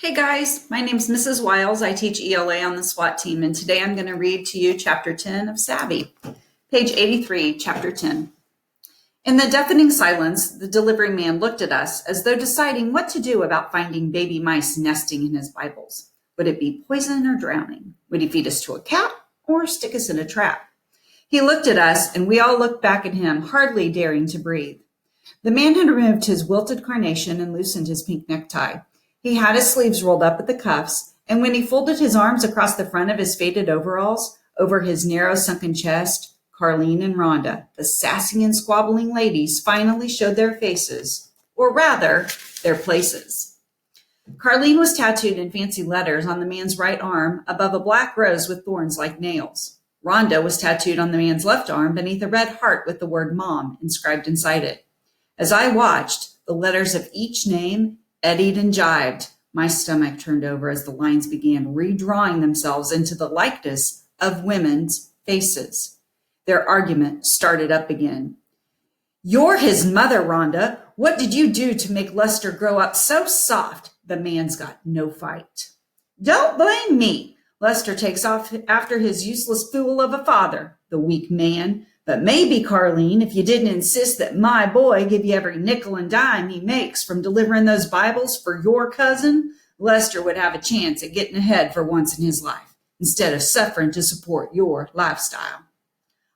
Hey guys, my name is Mrs. Wiles. I teach ELA on the SWAT team, and today I'm going to read to you Chapter 10 of Savvy, page 83, Chapter 10. In the deafening silence, the delivery man looked at us as though deciding what to do about finding baby mice nesting in his Bibles. Would it be poison or drowning? Would he feed us to a cat or stick us in a trap? He looked at us, and we all looked back at him, hardly daring to breathe. The man had removed his wilted carnation and loosened his pink necktie. He had his sleeves rolled up at the cuffs, and when he folded his arms across the front of his faded overalls, over his narrow sunken chest, Carlene and Rhonda, the sassy and squabbling ladies, finally showed their faces, or rather, their places. Carlene was tattooed in fancy letters on the man's right arm above a black rose with thorns like nails. Rhonda was tattooed on the man's left arm beneath a red heart with the word Mom inscribed inside it. As I watched, the letters of each name eddied and jibed. My stomach turned over as the lines began redrawing themselves into the likeness of women's faces. Their argument started up again. "You're his mother, Rhonda. What did you do to make Lester grow up so soft?" The man's got no fight. "Don't blame me. Lester takes off after his useless fool of a father, the weak man. But maybe, Carlene, if you didn't insist that my boy give you every nickel and dime he makes from delivering those Bibles for your cousin, Lester would have a chance at getting ahead for once in his life, instead of suffering to support your lifestyle."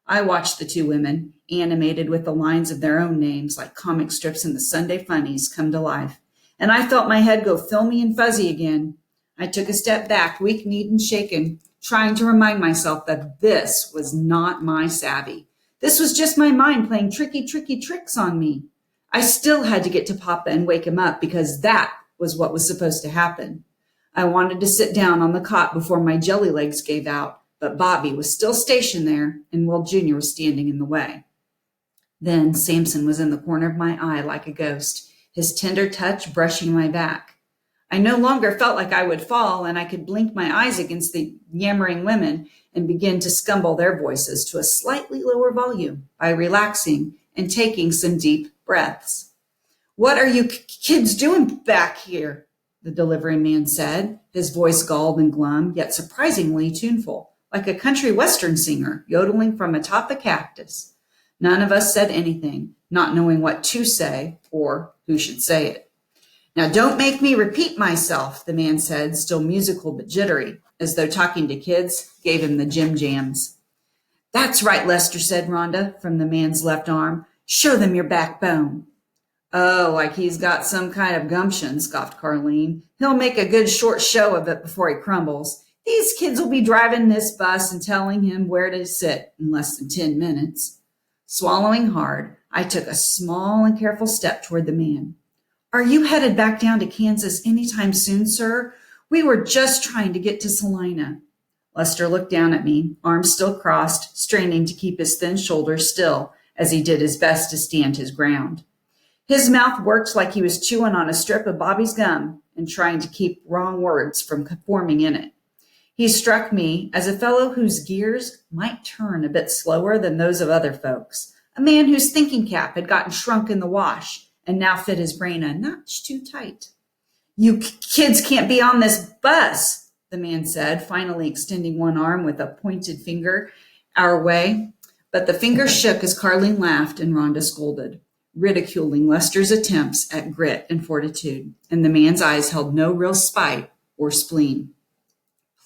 I watched the two women, animated with the lines of their own names like comic strips in the Sunday funnies, come to life, and I felt my head go filmy and fuzzy again. I took a step back, weak-kneed and shaken, trying to remind myself that this was not my savvy. This was just my mind playing tricky tricks on me. I still had to get to Papa and wake him up because that was what was supposed to happen. I wanted to sit down on the cot before my jelly legs gave out, but Bobby was still stationed there and Will Jr. was standing in the way. Then Samson was in the corner of my eye like a ghost, his tender touch brushing my back. I no longer felt like I would fall, and I could blink my eyes against the yammering women and begin to scumble their voices to a slightly lower volume by relaxing and taking some deep breaths. "What are you kids doing back here?" the delivery man said, his voice galled and glum, yet surprisingly tuneful, like a country western singer yodeling from atop a cactus. None of us said anything, not knowing what to say or who should say it. "Now, don't make me repeat myself," the man said, still musical but jittery, as though talking to kids gave him the jim jams. "That's right, Lester," said Rhonda from the man's left arm. "Show them your backbone." "Oh, like he's got some kind of gumption," scoffed Carlene. "He'll make a good short show of it before he crumbles. These kids will be driving this bus and telling him where to sit in less than 10 minutes. Swallowing hard, I took a small and careful step toward the man. "Are you headed back down to Kansas anytime soon, sir? We were just trying to get to Salina." Lester looked down at me, arms still crossed, straining to keep his thin shoulders still as he did his best to stand his ground. His mouth worked like he was chewing on a strip of Bobby's gum and trying to keep wrong words from forming in it. He struck me as a fellow whose gears might turn a bit slower than those of other folks, a man whose thinking cap had gotten shrunk in the wash and now fit his brain a notch too tight. "You kids can't be on this bus," the man said, finally extending one arm with a pointed finger our way. But the finger shook as Carlene laughed and Rhonda scolded, ridiculing Lester's attempts at grit and fortitude, and the man's eyes held no real spite or spleen.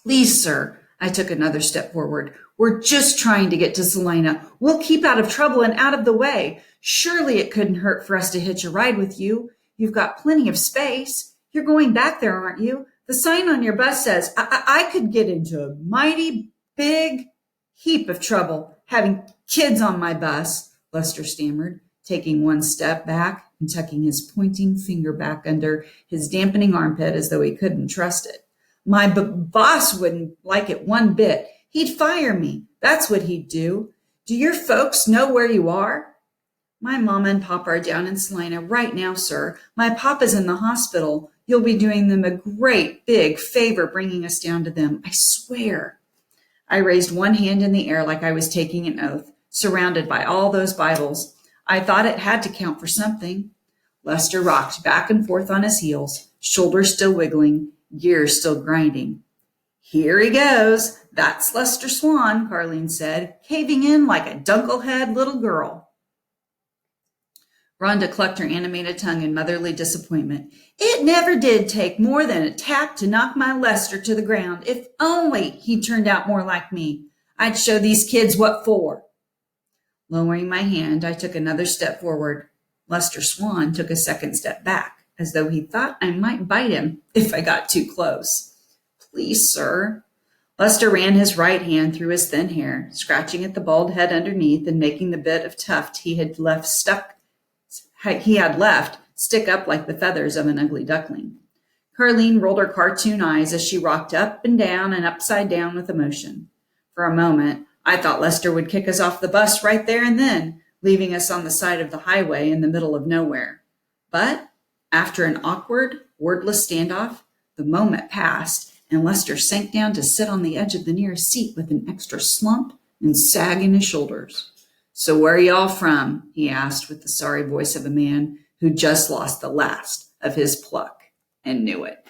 "Please, sir," I took another step forward. "We're just trying to get to Salina. We'll keep out of trouble and out of the way. Surely it couldn't hurt for us to hitch a ride with you. You've got plenty of space. You're going back there, aren't you? The sign on your bus says I could get into a mighty big heap of trouble having kids on my bus," Lester stammered, taking one step back and tucking his pointing finger back under his dampening armpit as though he couldn't trust it. "My boss wouldn't like it one bit. He'd fire me. That's what he'd do. Do your folks know where you are?" "My mama and papa are down in Salina right now, sir. My papa's in the hospital. You'll be doing them a great big favor bringing us down to them, I swear." I raised one hand in the air like I was taking an oath, surrounded by all those Bibles. I thought it had to count for something. Lester rocked back and forth on his heels, shoulders still wiggling, gears still grinding. "Here he goes. That's Lester Swan," Carlene said, caving in like a dunklehead little girl. Rhonda clucked her animated tongue in motherly disappointment. "It never did take more than a tap to knock my Lester to the ground. If only he turned out more like me. I'd show these kids what for." Lowering my hand, I took another step forward. Lester Swan took a second step back, as though he thought I might bite him if I got too close. "Please, sir." Lester ran his right hand through his thin hair, scratching at the bald head underneath and making the bit of tuft he had left stick up like the feathers of an ugly duckling. Carlene rolled her cartoon eyes as she rocked up and down and upside down with emotion. For a moment, I thought Lester would kick us off the bus right there and then, leaving us on the side of the highway in the middle of nowhere. But after an awkward, wordless standoff, the moment passed, and Lester sank down to sit on the edge of the nearest seat with an extra slump and sag in his shoulders. "So where are y'all from?" he asked with the sorry voice of a man who just lost the last of his pluck and knew it.